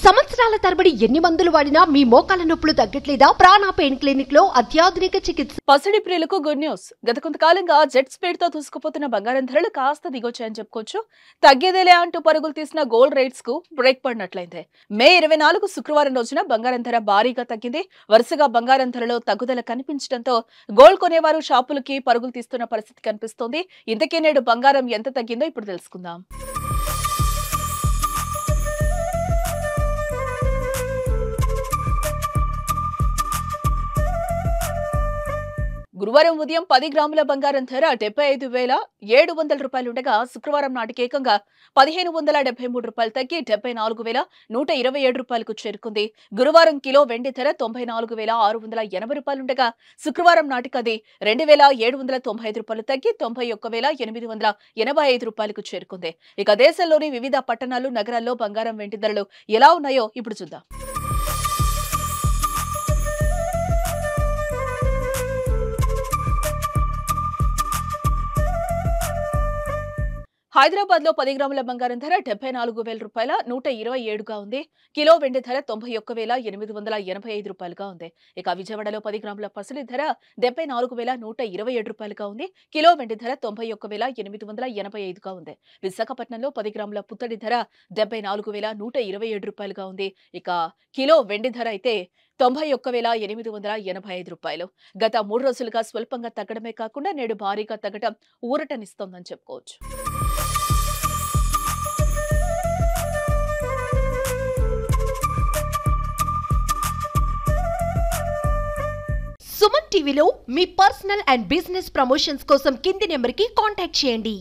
సంవత్సరాల తరబడి ఎన్ని మందులు వాడినా మీ మోకాల నొప్పులు తగ్గట్లేదా? ప్రాణ పెయిన్ క్లినిక్ లో అత్యాధునిక చికిత్స. పసిడి ప్రియులకు గుడ్ న్యూస్. గత కొంతకాలంగా జెట్ స్పీడ్ తో దూసుకుపోతున్న బంగారం ధరలు కాస్త దిగొచ్చాయని చెప్పుకోవచ్చు. తగ్గేదేలే అంటూ పరుగులు తీసిన గోల్డ్ రేట్స్ కు బ్రేక్ పడినట్లయింది. మే 24 శుక్రవారం రోజున బంగారం ధర భారీగా తగ్గింది. వరుసగా బంగారం ధరలో తగ్గుదల కనిపించడంతో గోల్డ్ కొనేవారు షాపులకి పరుగులు తీస్తున్న పరిస్థితి కనిపిస్తోంది. ఇంతకీ నేడు బంగారం ఎంత తగ్గిందో ఇప్పుడు తెలుసుకుందాం. గురువారం ఉదయం 10 గ్రాముల బంగారం ధర 75,700 రూపాయలుండగా శుక్రవారం నాటికి ఏకంగా 1,573 రూపాయలు తగ్గి 74,127 రూపాయలకు చేరుకుంది. గురువారం కిలో వెండి ధర 94,680 రూపాయలుండగా శుక్రవారం నాటికి అది 2,795 రూపాయలు తగ్గి 91,885 రూపాయలకు చేరుకుంది. ఇక దేశంలోని వివిధ పట్టణాలు, నగరాల్లో బంగారం, వెండి ధరలు ఎలా ఉన్నాయో ఇప్పుడు చూద్దాం. హైదరాబాద్ లో 10 గ్రాముల బంగారం ధర 74,000 రూపాయల 127గా ఉంది. కిలో వెండి ధర 91,885 రూపాయలుగా ఉంది. ఇక విజయవాడలో 10 గ్రాముల పసిడి ధర 74,127 రూపాయలుగా ఉంది. కిలో వెండి ధర 91,885గా ఉంది. విశాఖపట్నంలో 10 గ్రాముల పుత్తడి ధర 74,127 రూపాయలుగా ఉంది. ఇక కిలో వెండి ధర అయితే 91,885 రూపాయలు. గత 3 రోజులుగా స్వల్పంగా తగ్గడమే కాకుండా నేడు భారీగా తగ్గడం ఊరటనిస్తోందని చెప్పుకోవచ్చు. సుమన్ టీవీలో మీ పర్సనల్ అండ్ బిజినెస్ ప్రమోషన్స్ కోసం కింది నెంబర్కి కాంటాక్ట్ చేయండి.